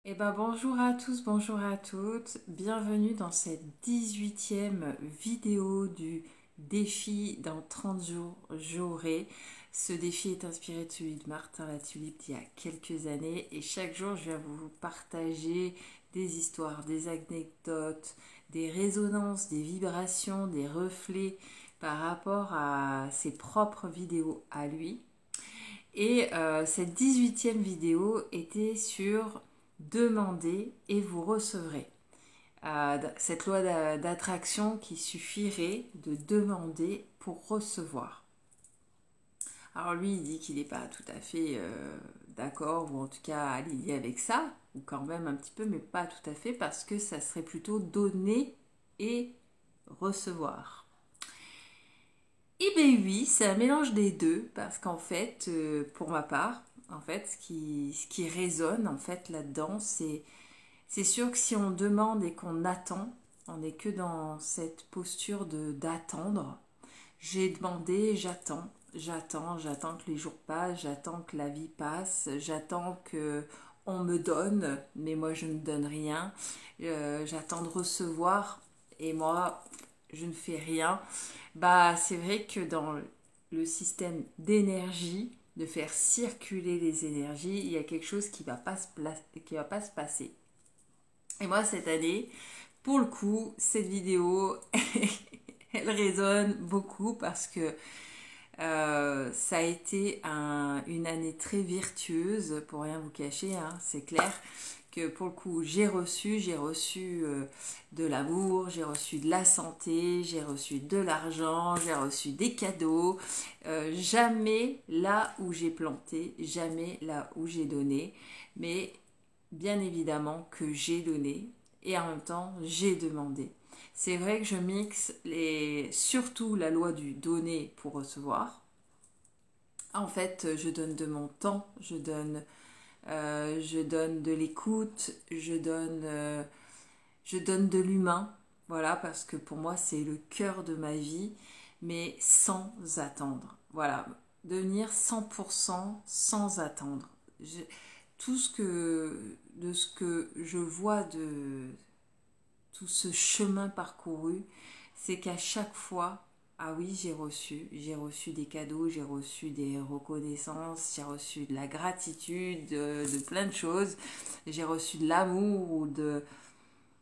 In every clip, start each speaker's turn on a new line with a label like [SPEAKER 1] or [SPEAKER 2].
[SPEAKER 1] Eh ben bonjour à tous, bonjour à toutes, bienvenue dans cette 18e vidéo du défi dans 30 jours j'aurai. Ce défi est inspiré de celui de Martin Latulippe d'il y a quelques années et chaque jour je viens vous partager des histoires, des anecdotes, des résonances, des vibrations, des reflets par rapport à ses propres vidéos à lui. Et cette 18e vidéo était sur demander et vous recevrez. Cette loi d'attraction qui suffirait de demander pour recevoir. Alors lui, il dit qu'il n'est pas tout à fait d'accord, ou en tout cas aligné avec ça, ou quand même un petit peu, mais pas tout à fait, parce que ça serait plutôt donner et recevoir. Eh bien oui, c'est un mélange des deux, parce qu'en fait, pour ma part, en fait, ce qui résonne en fait là-dedans, c'est sûr que si on demande et qu'on attend, on n'est que dans cette posture de d'attendre. J'ai demandé, j'attends que les jours passent, j'attends que la vie passe, j'attends que on me donne, mais moi je ne donne rien. J'attends de recevoir et moi je ne fais rien. Bah c'est vrai que dans le système d'énergie, de faire circuler les énergies, il y a quelque chose qui va pas se passer. Et moi cette année, pour le coup, cette vidéo, elle résonne beaucoup parce que ça a été une année très virtueuse, pour rien vous cacher, hein, c'est clair que pour le coup j'ai reçu de l'amour, j'ai reçu de la santé, j'ai reçu de l'argent, j'ai reçu des cadeaux, jamais là où j'ai planté, jamais là où j'ai donné, mais bien évidemment que j'ai donné et en même temps j'ai demandé. C'est vrai que je mixe surtout la loi du donner pour recevoir. En fait, je donne de mon temps, je donne de l'écoute, je donne de l'humain. Voilà, parce que pour moi, c'est le cœur de ma vie, mais sans attendre. Voilà, devenir 100% sans attendre. Tout de ce que je vois de tout ce chemin parcouru, c'est qu'à chaque fois, ah oui, j'ai reçu des cadeaux, j'ai reçu des reconnaissances, j'ai reçu de la gratitude, de plein de choses, j'ai reçu de l'amour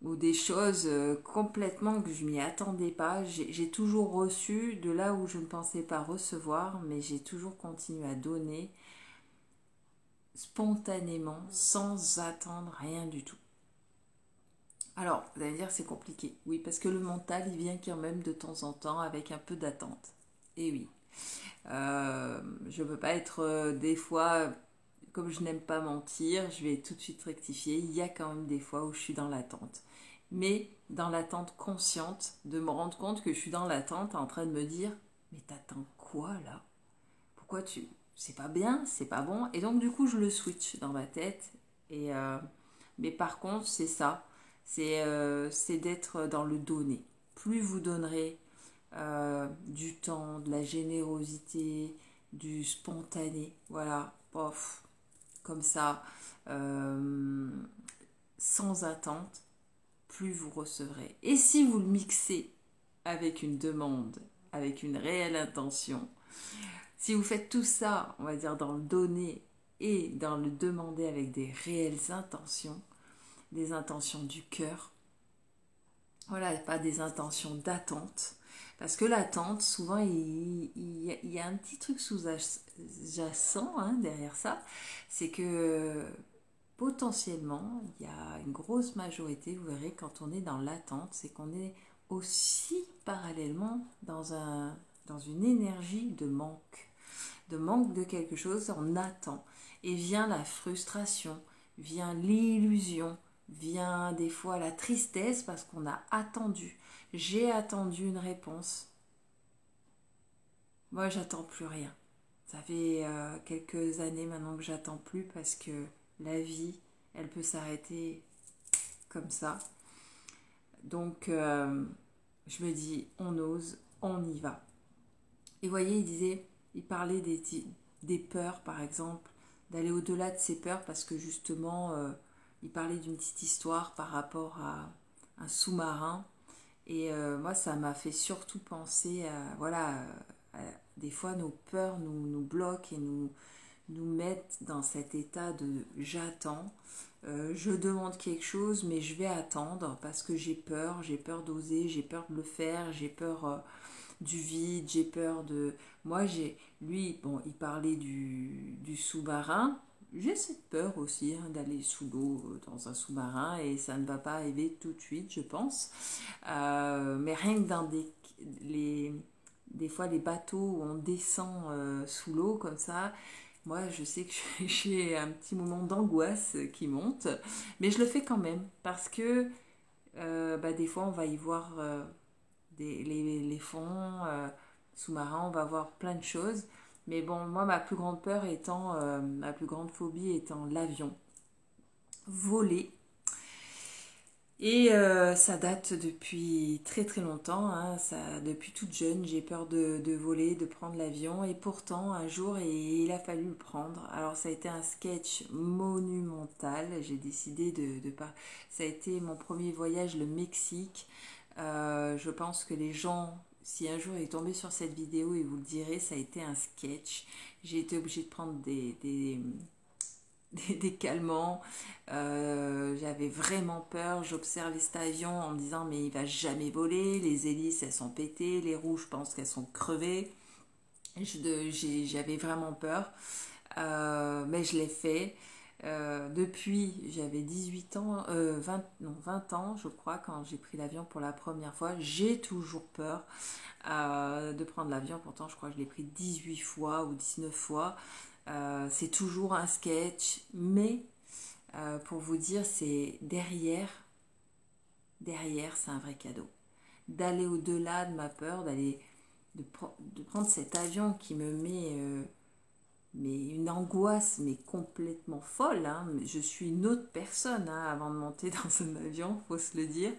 [SPEAKER 1] ou des choses complètement que je m'y attendais pas. J'ai toujours reçu de là où je ne pensais pas recevoir, mais j'ai toujours continué à donner spontanément, sans attendre rien du tout. Alors, vous allez me dire c'est compliqué. Oui, parce que le mental, il vient quand même de temps en temps avec un peu d'attente. Et oui, je ne peux pas être des fois, comme je n'aime pas mentir, je vais tout de suite rectifier. Il y a quand même des fois où je suis dans l'attente. Mais dans l'attente consciente, de me rendre compte que je suis dans l'attente en train de me dire, mais t'attends quoi là? Pourquoi tu... C'est pas bien, c'est pas bon. Et donc du coup, je le switch dans ma tête. Et, mais par contre, c'est ça. C'est d'être dans le donner. Plus vous donnerez du temps, de la générosité, du spontané, voilà, pof, comme ça, euh, sans attente, plus vous recevrez. Et si vous le mixez avec une demande, avec une réelle intention, si vous faites tout ça, on va dire dans le donner et dans le demander avec des réelles intentions, des intentions du cœur, voilà, pas des intentions d'attente. Parce que l'attente, souvent, il y a un petit truc sous-jacent hein, derrière ça. C'est que potentiellement, il y a une grosse majorité, vous verrez, quand on est dans l'attente, c'est qu'on est aussi parallèlement dans une énergie de manque de quelque chose, on attend. Et vient la frustration, vient l'illusion, vient des fois la tristesse parce qu'on a attendu. J'ai attendu une réponse. Moi, j'attends plus rien. Ça fait quelques années maintenant que j'attends plus parce que la vie, elle peut s'arrêter comme ça. Donc, je me dis, on ose, on y va. Et vous voyez, il parlait des peurs, par exemple, d'aller au-delà de ces peurs parce que justement, il parlait d'une petite histoire par rapport à un sous-marin. Et moi, ça m'a fait surtout penser à, voilà, des fois nos peurs nous bloquent et nous mettent dans cet état de j'attends. Je demande quelque chose, mais je vais attendre parce que j'ai peur d'oser, j'ai peur de le faire, j'ai peur du vide, j'ai peur de... Moi, lui, bon, il parlait du sous-marin. J'ai cette peur aussi d'aller sous l'eau dans un sous-marin et ça ne va pas arriver tout de suite, je pense. Mais rien que dans des fois les bateaux où on descend sous l'eau comme ça, moi je sais que j'ai un petit moment d'angoisse qui monte, mais je le fais quand même parce que des fois on va y voir les fonds sous-marins, on va voir plein de choses. Mais bon, moi, ma plus grande peur étant, ma plus grande phobie étant l'avion. Voler. Et ça date depuis très très longtemps, hein. Depuis toute jeune, j'ai peur de voler, de prendre l'avion. Et pourtant, un jour, il a fallu le prendre. Alors, ça a été un sketch monumental. J'ai décidé de pas... Ça a été mon premier voyage, le Mexique. Je pense que les gens, si un jour ils tombaient sur cette vidéo, ils vous le diraient, ça a été un sketch. J'ai été obligée de prendre des calmants. J'avais vraiment peur. J'observais cet avion en me disant mais il va jamais voler. Les hélices elles sont pétées, les roues je pense qu'elles sont crevées. J'avais vraiment peur. Mais je l'ai fait. Depuis, j'avais 18 ans, 20 ans, je crois, quand j'ai pris l'avion pour la première fois. J'ai toujours peur de prendre l'avion. Pourtant, je crois que je l'ai pris 18 fois ou 19 fois. C'est toujours un sketch, mais pour vous dire, c'est derrière, c'est un vrai cadeau. D'aller au-delà de ma peur, de prendre cet avion qui me met mais une angoisse mais complètement folle, hein. Je suis une autre personne hein, avant de monter dans un avion, faut se le dire.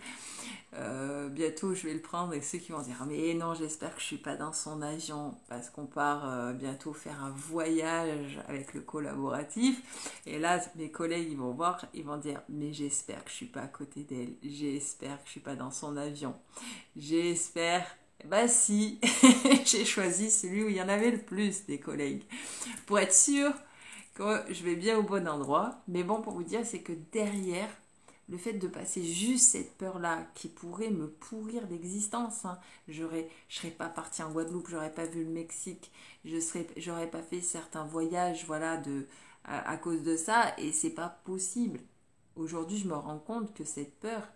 [SPEAKER 1] Bientôt je vais le prendre et ceux qui vont dire mais non, j'espère que je suis pas dans son avion parce qu'on part bientôt faire un voyage avec le collaboratif et là mes collègues ils vont voir, ils vont dire mais j'espère que je suis pas à côté d'elle, j'espère que je suis pas dans son avion, j'espère. Bah si, j'ai choisi celui où il y en avait le plus des collègues. Pour être sûr que je vais bien au bon endroit. Mais bon, pour vous dire, c'est que derrière, le fait de passer juste cette peur-là qui pourrait me pourrir l'existence, hein, je serais pas partie en Guadeloupe, j'aurais pas vu le Mexique, j'aurais pas fait certains voyages, voilà, à cause de ça, et c'est pas possible. Aujourd'hui, je me rends compte que cette peur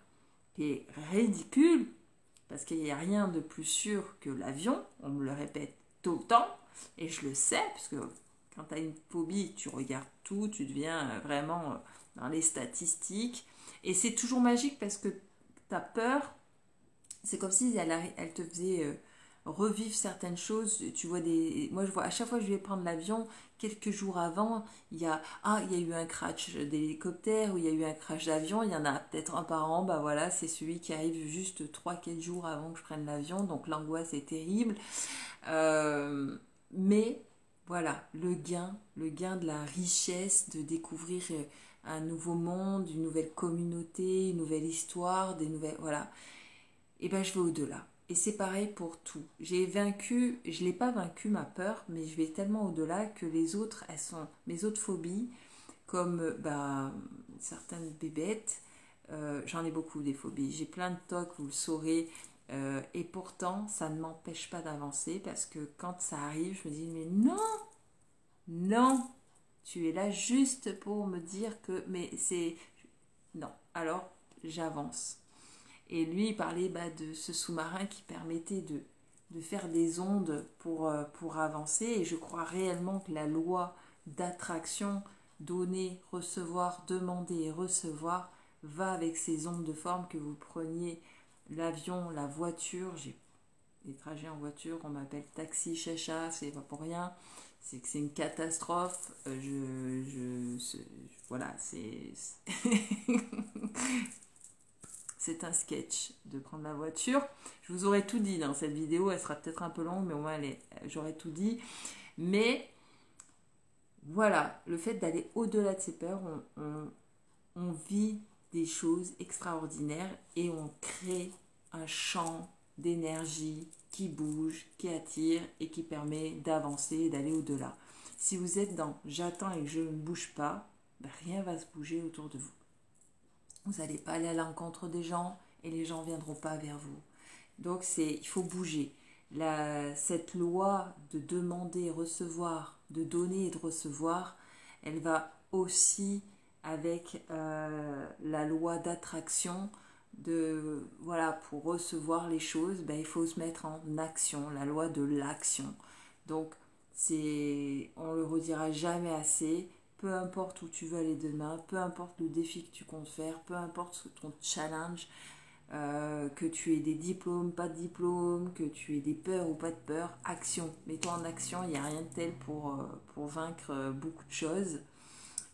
[SPEAKER 1] qui est ridicule, parce qu'il n'y a rien de plus sûr que l'avion, on me le répète tout le temps, et je le sais, parce que quand tu as une phobie, tu regardes tout, tu deviens vraiment dans les statistiques, et c'est toujours magique parce que ta peur, c'est comme si elle te faisait revivre certaines choses. Tu vois moi je vois à chaque fois que je vais prendre l'avion, quelques jours avant, il y a eu un crash d'hélicoptère ou il y a eu un crash d'avion, il y en a peut-être un par an, bah voilà, c'est celui qui arrive juste 3 4 jours avant que je prenne l'avion, donc l'angoisse est terrible. Mais voilà, le gain de la richesse, de découvrir un nouveau monde, une nouvelle communauté, une nouvelle histoire, des nouvelles, voilà. Et ben je vais au-delà. Et c'est pareil pour tout. Je l'ai pas vaincu ma peur, mais je vais tellement au-delà que les autres, mes autres phobies, comme certaines bébêtes, j'en ai beaucoup des phobies. J'ai plein de tocs, vous le saurez, et pourtant ça ne m'empêche pas d'avancer parce que quand ça arrive, je me dis mais non, non, tu es là juste pour me dire que, mais c'est non. Alors j'avance. Et lui, il parlait de ce sous-marin qui permettait de faire des ondes pour avancer. Et je crois réellement que la loi d'attraction, donner, recevoir, demander et recevoir, va avec ces ondes de forme que vous preniez l'avion, la voiture. J'ai des trajets en voiture, on m'appelle taxi chacha, c'est pas pour rien. C'est que c'est une catastrophe. Voilà, c'est... C'est un sketch de prendre la voiture. Je vous aurais tout dit dans cette vidéo, elle sera peut-être un peu longue, mais au moins j'aurais tout dit. Mais voilà, le fait d'aller au-delà de ses peurs, on vit des choses extraordinaires et on crée un champ d'énergie qui bouge, qui attire et qui permet d'avancer et d'aller au-delà. Si vous êtes dans j'attends et que je ne bouge pas, ben rien ne va se bouger autour de vous. Vous n'allez pas aller à l'encontre des gens et les gens ne viendront pas vers vous. Donc il faut bouger. Cette loi de demander et recevoir, de donner et de recevoir, elle va aussi avec la loi d'attraction de voilà, pour recevoir les choses, ben, il faut se mettre en action, la loi de l'action. Donc on le redira jamais assez, peu importe où tu veux aller demain, peu importe le défi que tu comptes faire, peu importe ton challenge, que tu aies des diplômes, pas de diplômes, que tu aies des peurs ou pas de peurs, action. Mets-toi en action, il n'y a rien de tel pour vaincre beaucoup de choses.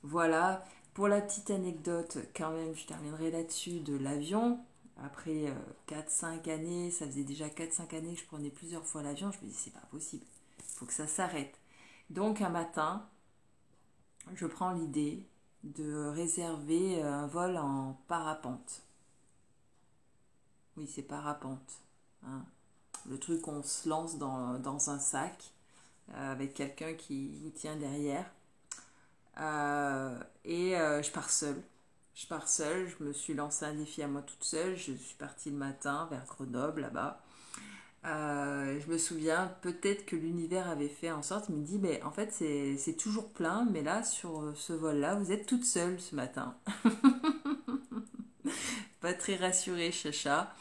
[SPEAKER 1] Voilà, pour la petite anecdote, quand même, je terminerai là-dessus de l'avion. Après 4-5 années, ça faisait déjà 4-5 années que je prenais plusieurs fois l'avion, je me dis c'est pas possible, il faut que ça s'arrête. Donc un matin, je prends l'idée de réserver un vol en parapente. Oui, c'est parapente. Hein. Le truc, on se lance dans un sac avec quelqu'un qui vous tient derrière. Je pars seule. Je me suis lancé un défi à moi toute seule. Je suis partie le matin vers Grenoble, là-bas. Je me souviens, peut-être que l'univers avait fait en sorte, il me dit, mais en fait, c'est toujours plein, mais là, sur ce vol-là, vous êtes toute seule ce matin. Pas très rassurée, chacha.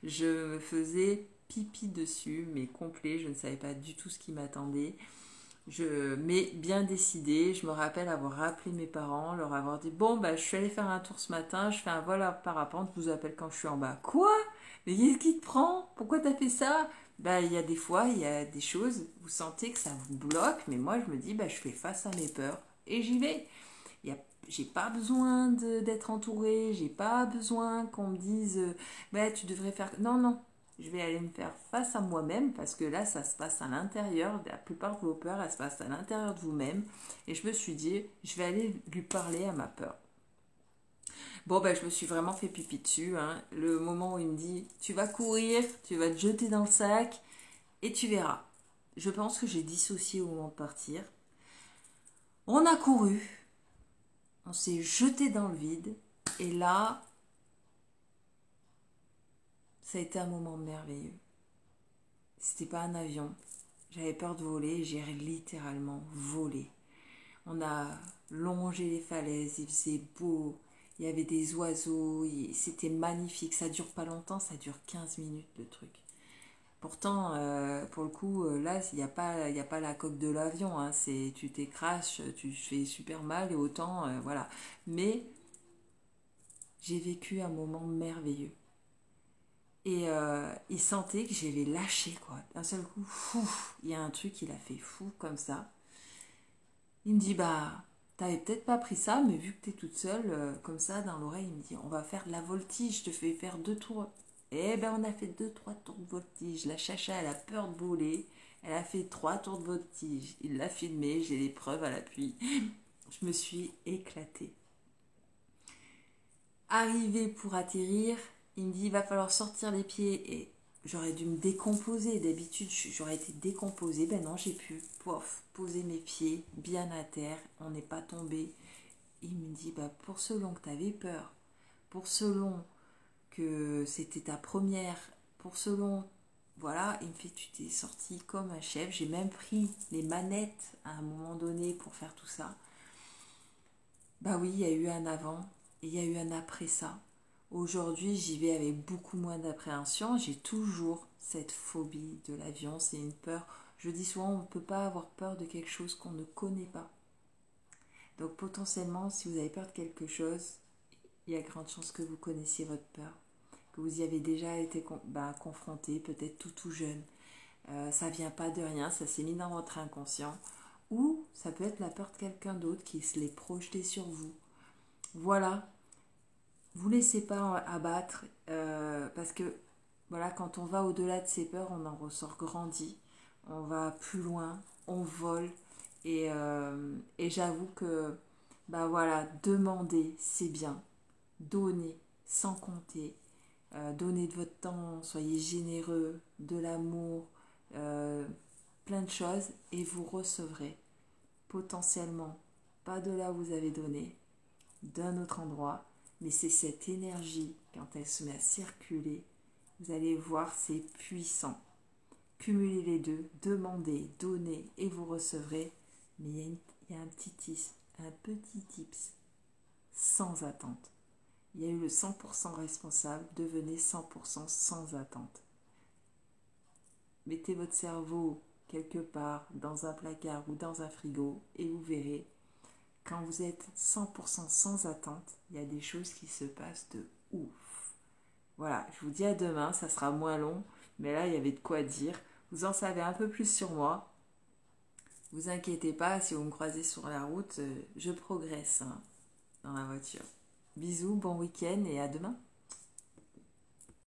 [SPEAKER 1] Je me faisais pipi dessus, mais complet, je ne savais pas du tout ce qui m'attendait. Mais bien décidée, je me rappelle avoir rappelé mes parents, leur avoir dit bon bah je suis allée faire un tour ce matin, je fais un vol à parapente, je vous appelle quand je suis en bas. Quoi? Mais qu'est-ce qui te prend? Pourquoi t'as fait ça? Bah il y a des fois, il y a des choses, vous sentez que ça vous bloque, mais moi je me dis bah je fais face à mes peurs et j'y vais. J'ai pas besoin d'être entourée, j'ai pas besoin qu'on me dise bah tu devrais faire. Non, non, je vais aller me faire face à moi-même parce que là ça se passe à l'intérieur, la plupart de vos peurs elles se passent à l'intérieur de vous-même et je me suis dit je vais aller lui parler à ma peur. Bon ben je me suis vraiment fait pipi dessus, hein. Le moment où il me dit tu vas courir, tu vas te jeter dans le sac et tu verras. Je pense que j'ai dissocié au moment de partir. On a couru, on s'est jeté dans le vide et là ça a été un moment merveilleux. C'était pas un avion. J'avais peur de voler, j'ai littéralement volé. On a longé les falaises, il faisait beau, il y avait des oiseaux, c'était magnifique. Ça dure pas longtemps, ça dure 15 minutes le truc. Pourtant, pour le coup, là, il y a pas la coque de l'avion, hein, tu t'écrases, tu fais super mal et autant, voilà. Mais j'ai vécu un moment merveilleux. Et il sentait que j'allais lâcher, quoi. D'un seul coup, fou, il y a un truc, il a fait fou comme ça. Il me dit, bah, t'avais peut-être pas pris ça, mais vu que t'es toute seule, comme ça, dans l'oreille, il me dit, on va faire de la voltige, je te fais faire 2 tours. Eh ben, on a fait 2-3 tours de voltige. La chacha, elle a peur de voler. Elle a fait 3 tours de voltige. Il l'a filmé, j'ai les preuves à l'appui. Je me suis éclatée. Arrivé pour atterrir, il me dit il va falloir sortir les pieds et j'aurais dû me décomposer. D'habitude, j'aurais été décomposée. Ben non, j'ai pu poser mes pieds bien à terre. On n'est pas tombé. Il me dit bah, pour selon que tu avais peur, pour selon que c'était ta première, pour selon. Voilà, il me fait tu t'es sorti comme un chef. J'ai même pris les manettes à un moment donné pour faire tout ça. Bah oui, il y a eu un avant et il y a eu un après ça. Aujourd'hui, j'y vais avec beaucoup moins d'appréhension. J'ai toujours cette phobie de l'avion. C'est une peur. Je dis souvent, on ne peut pas avoir peur de quelque chose qu'on ne connaît pas. Donc potentiellement, si vous avez peur de quelque chose, il y a grande chance que vous connaissiez votre peur, que vous y avez déjà été confronté, peut-être tout jeune. Ça vient pas de rien, ça s'est mis dans votre inconscient. Ou ça peut être la peur de quelqu'un d'autre qui se l'est projeté sur vous. Voilà, vous laissez pas abattre parce que voilà, quand on va au-delà de ses peurs, on en ressort grandi, on va plus loin, on vole et j'avoue que Bah voilà, demander, c'est bien. Donner, sans compter. Donnez de votre temps, soyez généreux, de l'amour, euh, plein de choses, et vous recevrez potentiellement, pas de là où vous avez donné, d'un autre endroit, mais c'est cette énergie, quand elle se met à circuler, vous allez voir, c'est puissant. Cumulez les deux, demandez, donnez et vous recevrez. Mais il y a un petit tips, sans attente. Il y a eu le 100% responsable, devenez 100% sans attente. Mettez votre cerveau quelque part dans un placard ou dans un frigo et vous verrez, quand vous êtes 100% sans attente, il y a des choses qui se passent de ouf. Voilà, je vous dis à demain, ça sera moins long, mais là il y avait de quoi dire. Vous en savez un peu plus sur moi. Vous inquiétez pas, si vous me croisez sur la route, je progresse hein, dans la voiture. Bisous, bon week-end et à demain.